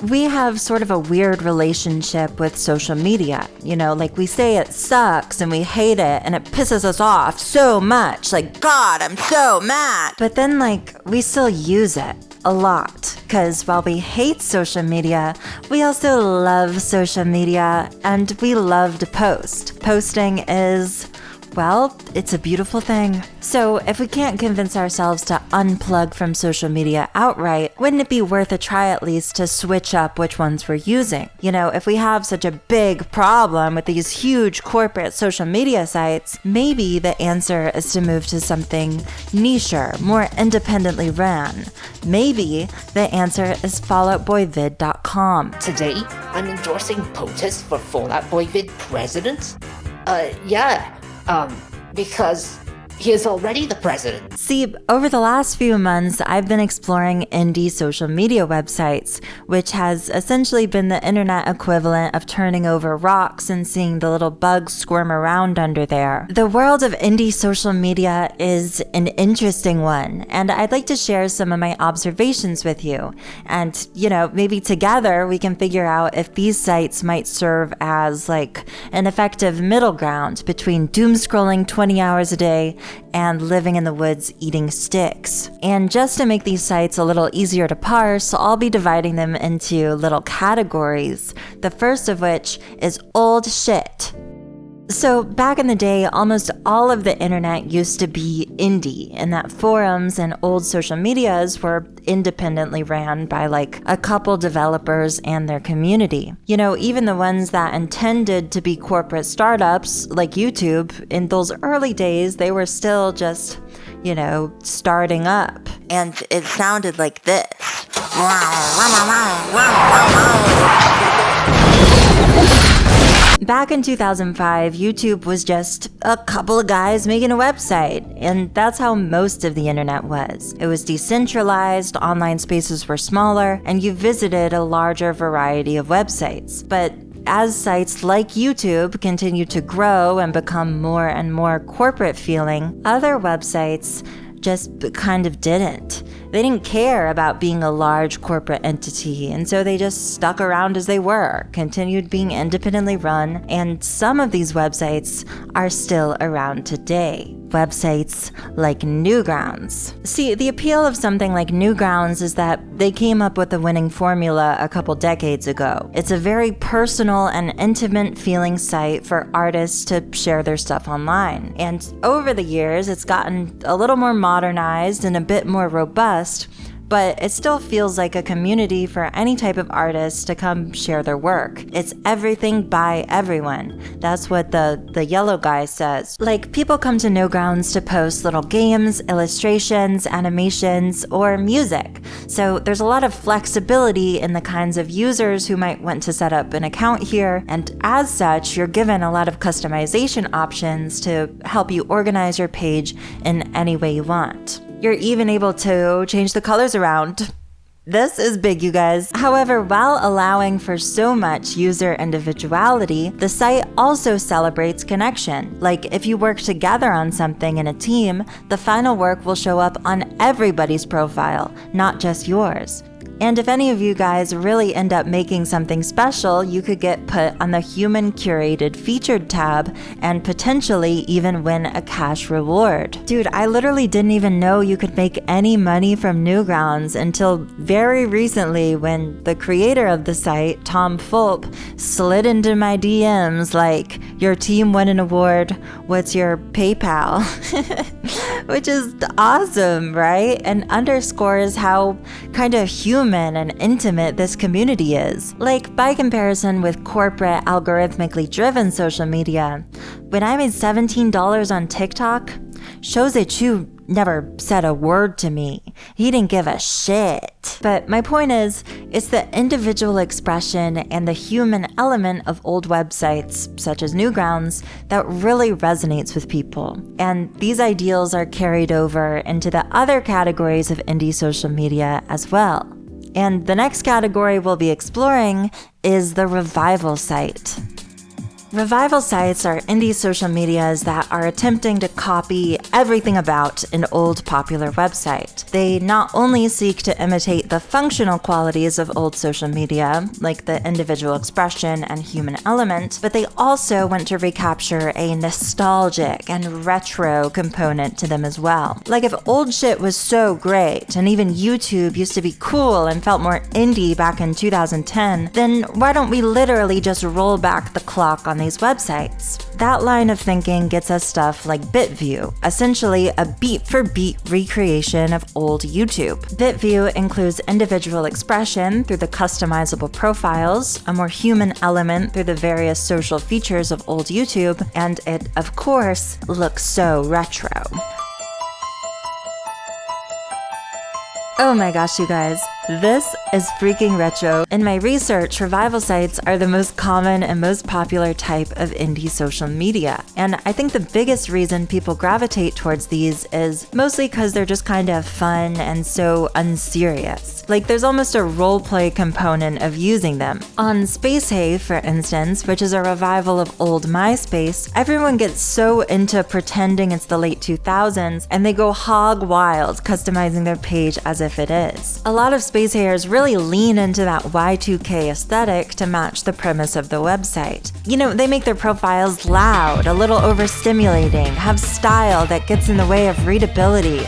we have sort of a weird relationship with social media. You know, like we say it sucks and we hate it and it pisses us off so much. Like, God, I'm so mad. But then like we still use it a lot, because while we hate social media, we also love social media and we love to post. Posting is, well, it's a beautiful thing. So if we can't convince ourselves to unplug from social media outright, wouldn't it be worth a try at least to switch up which ones we're using? You know, if we have such a big problem with these huge corporate social media sites, maybe the answer is to move to something nicher, more independently ran. Maybe the answer is falloutboyvid.com. Today, I'm endorsing POTUS for Fallout Boy Vid president? Because he is already the president. See, over the last few months, I've been exploring indie social media websites, which has essentially been the internet equivalent of turning over rocks and seeing the little bugs squirm around under there. The world of indie social media is an interesting one, and I'd like to share some of my observations with you. And, you know, maybe together we can figure out if these sites might serve as like an effective middle ground between doom scrolling 20 hours a day and living in the woods eating sticks. And just to make these sites a little easier to parse, I'll be dividing them into little categories, the first of which is old shit. So back in the day, almost all of the internet used to be indie, in that forums and old social medias were independently ran by like a couple developers and their community. You know, even the ones that intended to be corporate startups like YouTube, in those early days, they were still just, you know, starting up. And it sounded like this. Back in 2005, YouTube was just a couple of guys making a website, and that's how most of the internet was. It was decentralized, online spaces were smaller, and you visited a larger variety of websites. But as sites like YouTube continue to grow and become more and more corporate feeling, other websites just kind of didn't. They didn't care about being a large corporate entity, and so they just stuck around as they were, continued being independently run, and some of these websites are still around today. Websites like Newgrounds. See, the appeal of something like Newgrounds is that they came up with the winning formula a couple decades ago. It's a very personal and intimate feeling site for artists to share their stuff online. And over the years, it's gotten a little more modernized and a bit more robust, but it still feels like a community for any type of artist to come share their work. It's everything by everyone. That's what the yellow guy says. Like, people come to Newgrounds to post little games, illustrations, animations, or music. So there's a lot of flexibility in the kinds of users who might want to set up an account here, and as such, you're given a lot of customization options to help you organize your page in any way you want. You're even able to change the colors around. This is big, you guys. However, while allowing for so much user individuality, the site also celebrates connection. Like, if you work together on something in a team, the final work will show up on everybody's profile, not just yours. And if any of you guys really end up making something special, you could get put on the human curated featured tab and potentially even win a cash reward. Dude, I literally didn't even know you could make any money from Newgrounds until very recently, when the creator of the site, Tom Fulp, slid into my DMs like, "Your team won an award, what's your PayPal?" Which is awesome, right? And underscores how kind of human and intimate this community is. Like, by comparison with corporate, algorithmically driven social media, when I made $17 on TikTok, Shose Chu never said a word to me. He didn't give a shit. But my point is, it's the individual expression and the human element of old websites, such as Newgrounds, that really resonates with people. And these ideals are carried over into the other categories of indie social media as well. And the next category we'll be exploring is the revival site. Revival sites are indie social medias that are attempting to copy everything about an old popular website. They not only seek to imitate the functional qualities of old social media, like the individual expression and human element, but they also want to recapture a nostalgic and retro component to them as well. Like if old shit was so great, and even YouTube used to be cool and felt more indie back in 2010, then why don't we literally just roll back the clock on these websites? That line of thinking gets us stuff like BitView, essentially a beat-for-beat recreation of old YouTube. BitView includes individual expression through the customizable profiles, a more human element through the various social features of old YouTube, and it, of course, looks so retro. Oh my gosh, you guys, this is freaking retro. In my research, revival sites are the most common and most popular type of indie social media. And I think the biggest reason people gravitate towards these is mostly because they're just kind of fun and so unserious. Like there's almost a roleplay component of using them. On Spacehey, for instance, which is a revival of old MySpace, everyone gets so into pretending it's the late 2000s and they go hog wild customizing their page as if it is. A lot of Spacehayers really lean into that Y2K aesthetic to match the premise of the website. You know, they make their profiles loud, a little overstimulating, have style that gets in the way of readability.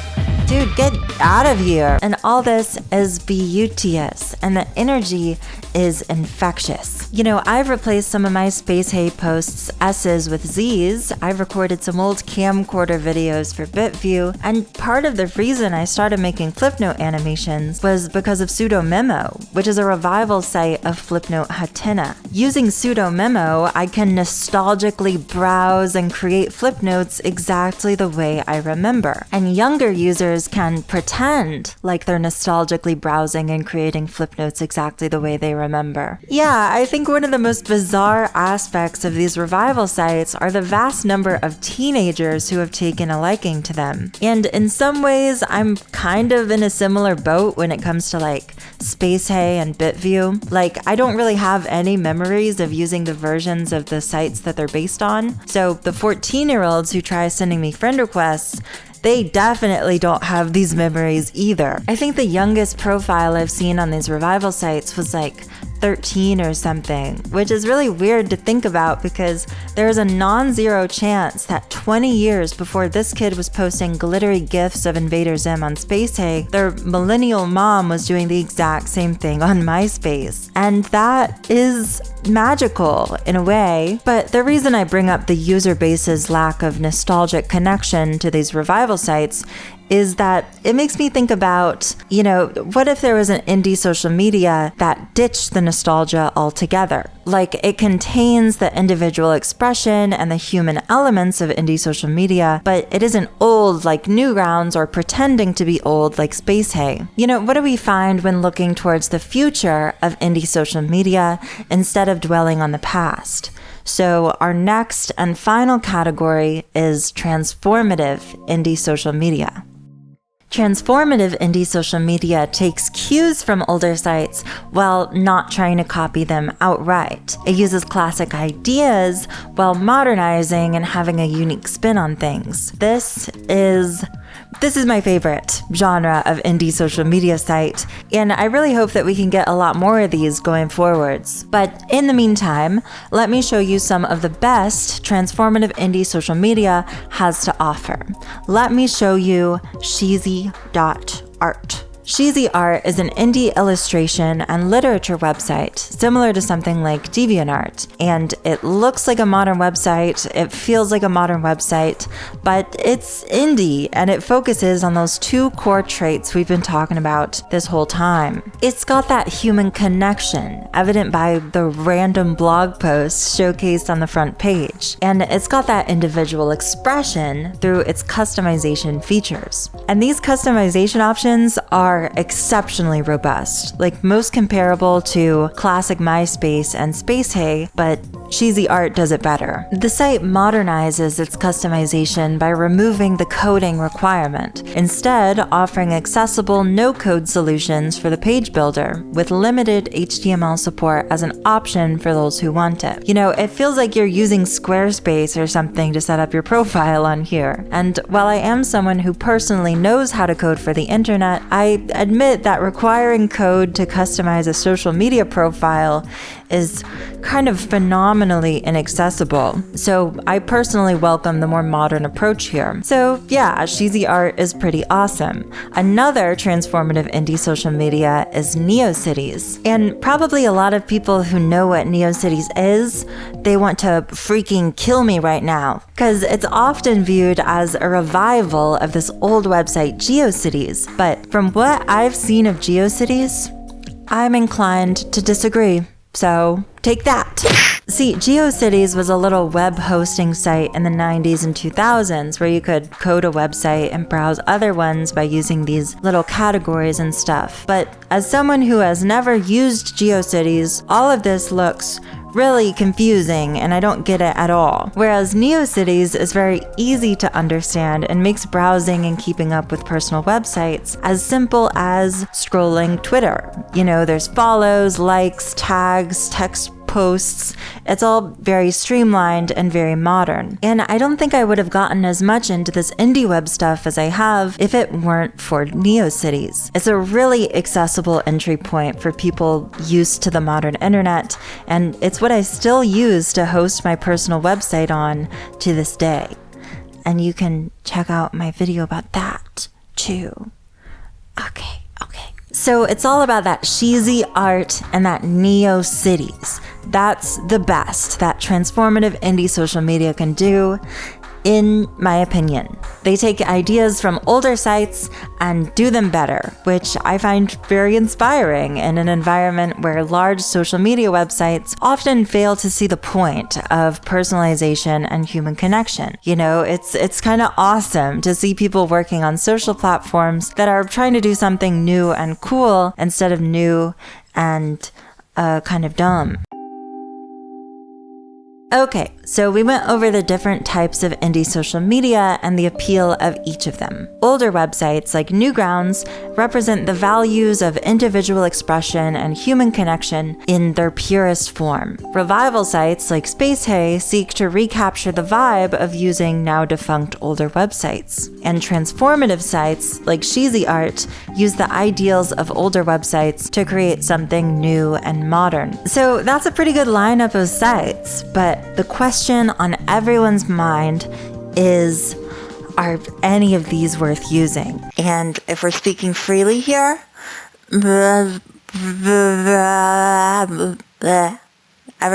Dude, get out of here. And all this is beauteous, and the energy is infectious. You know, I've replaced some of my Spacehey posts S's with Z's. I've recorded some old camcorder videos for BitView, and part of the reason I started making Flipnote animations was because of Sudomemo, which is a revival site of Flipnote Hatenna. Using Sudomemo, I can nostalgically browse and create Flipnotes exactly the way I remember. And younger users can pretend like they're nostalgically browsing and creating Flipnotes exactly the way they remember. Yeah, I think one of the most bizarre aspects of these revival sites are the vast number of teenagers who have taken a liking to them. And in some ways, I'm kind of in a similar boat when it comes to like Spacehey and BitView. Like, I don't really have any memories of using the versions of the sites that they're based on. So the 14-year-olds who try sending me friend requests, they definitely don't have these memories either. I think the youngest profile I've seen on these revival sites was like 13 or something, which is really weird to think about because there is a non-zero chance that 20 years before this kid was posting glittery gifs of Invader Zim on Spacehey, their millennial mom was doing the exact same thing on MySpace. And that is magical in a way, but the reason I bring up the user base's lack of nostalgic connection to these revival sites is that it makes me think about, you know, what if there was an indie social media that ditched the nostalgia altogether? Like, it contains the individual expression and the human elements of indie social media, but it isn't old like Newgrounds or pretending to be old like Spacehey. You know, what do we find when looking towards the future of indie social media instead of dwelling on the past? So our next and final category is transformative indie social media. Transformative indie social media takes cues from older sites while not trying to copy them outright. It uses classic ideas while modernizing and having a unique spin on things. This is my favorite genre of indie social media site, and I really hope that we can get a lot more of these going forwards. But in the meantime, let me show you some of the best transformative indie social media has to offer. Let me show you Sheezy.art. Sheezy Art is an indie illustration and literature website similar to something like DeviantArt, and it looks like a modern website, it feels like a modern website, but it's indie and it focuses on those two core traits we've been talking about this whole time. It's got that human connection, evident by the random blog posts showcased on the front page, and it's got that individual expression through its customization features. And these customization options are exceptionally robust, like most comparable to classic MySpace and Spacehey, but Cheesy Art does it better. The site modernizes its customization by removing the coding requirement, instead offering accessible no-code solutions for the page builder with limited HTML support as an option for those who want it. You know, it feels like you're using Squarespace or something to set up your profile on here. And while I am someone who personally knows how to code for the internet, I admit that requiring code to customize a social media profile is kind of phenomenally inaccessible. So I personally welcome the more modern approach here. So yeah, Cheesy Art is pretty awesome. Another transformative indie social media is NeoCities. And probably a lot of people who know what NeoCities is, they want to freaking kill me right now, because it's often viewed as a revival of this old website GeoCities. But from what I've seen of GeoCities, I'm inclined to disagree. So take that. See, GeoCities was a little web hosting site in the 90s and 2000s where you could code a website and browse other ones by using these little categories and stuff. But as someone who has never used GeoCities, all of this looks really confusing and I don't get it at all. Whereas NeoCities is very easy to understand and makes browsing and keeping up with personal websites as simple as scrolling Twitter. You know, there's follows, likes, tags, text posts. It's all very streamlined and very modern. And I don't think I would have gotten as much into this indie web stuff as I have if it weren't for NeoCities. It's a really accessible entry point for people used to the modern internet, and it's what I still use to host my personal website on to this day. And you can check out my video about that too. Okay. So it's all about that cheesy art and that NeoCities. That's the best that transformative indie social media can do, in my opinion. They take ideas from older sites and do them better, which I find very inspiring in an environment where large social media websites often fail to see the point of personalization and human connection. You know, it's kind of awesome to see people working on social platforms that are trying to do something new and cool instead of new and kind of dumb. Okay, so we went over the different types of indie social media and the appeal of each of them. Older websites like Newgrounds represent the values of individual expression and human connection in their purest form. Revival sites like SpaceHey seek to recapture the vibe of using now defunct older websites. And transformative sites like Cheesy Art use the ideals of older websites to create something new and modern. So that's a pretty good lineup of sites, but the question on everyone's mind is, are any of these worth using? And if we're speaking freely here, ever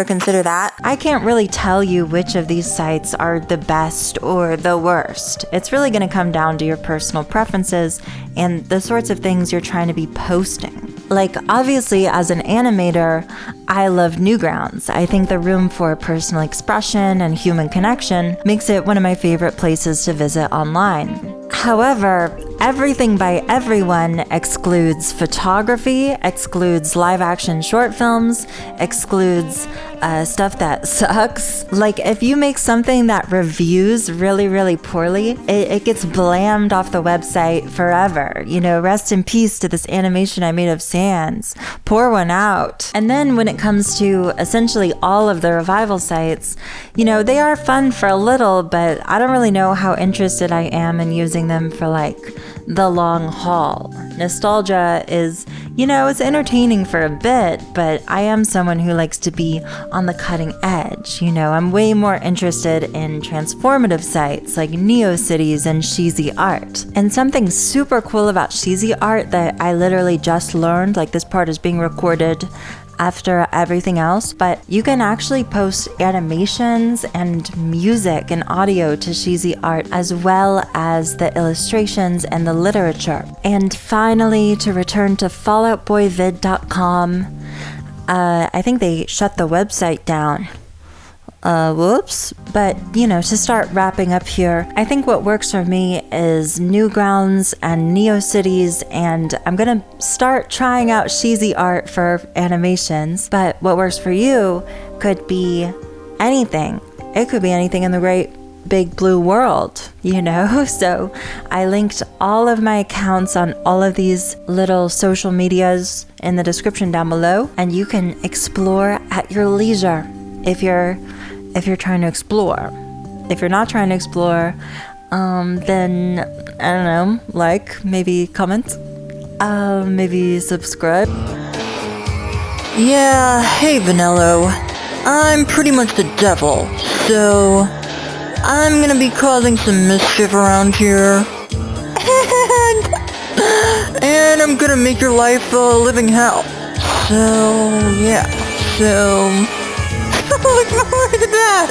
consider that? I can't really tell you which of these sites are the best or the worst. It's really going to come down to your personal preferences and the sorts of things you're trying to be posting. Like, obviously, as an animator, I love Newgrounds. I think the room for personal expression and human connection makes it one of my favorite places to visit online. However, everything by everyone excludes photography, excludes live-action short films, excludes stuff that sucks. Like, if you make something that reviews really, really poorly, it gets blammed off the website forever. You know, rest in peace to this animation I made of Sans. Pour one out. And then when it comes to essentially all of the revival sites, you know, they are fun for a little, but I don't really know how interested I am in using them for like the long haul. Nostalgia is, you know, it's entertaining for a bit, but I am someone who likes to be on the cutting edge. You know, I'm way more interested in transformative sites like NeoCities and Cheesy Art. And something super cool about Cheesy Art that I literally just learned, like this part is being recorded after everything else, but you can actually post animations and music and audio to Cheesy Art as well as the illustrations and the literature. And finally, to return to falloutboyvid.com, I think they shut the website down. Whoops. But, you know, to start wrapping up here, I think what works for me is Newgrounds and NeoCities, and I'm gonna start trying out Cheesy Art for animations, but what works for you could be anything. It could be anything in the great big blue world, you know? So I linked all of my accounts on all of these little social medias in the description down below, and you can explore at your leisure if you're trying to explore. If you're not trying to explore, then I don't know, like, maybe comment, maybe subscribe. Yeah, hey Vanello. I'm pretty much the devil, so I'm gonna be causing some mischief around here. And I'm gonna make your life a living hell. So, yeah, so... look forward to that!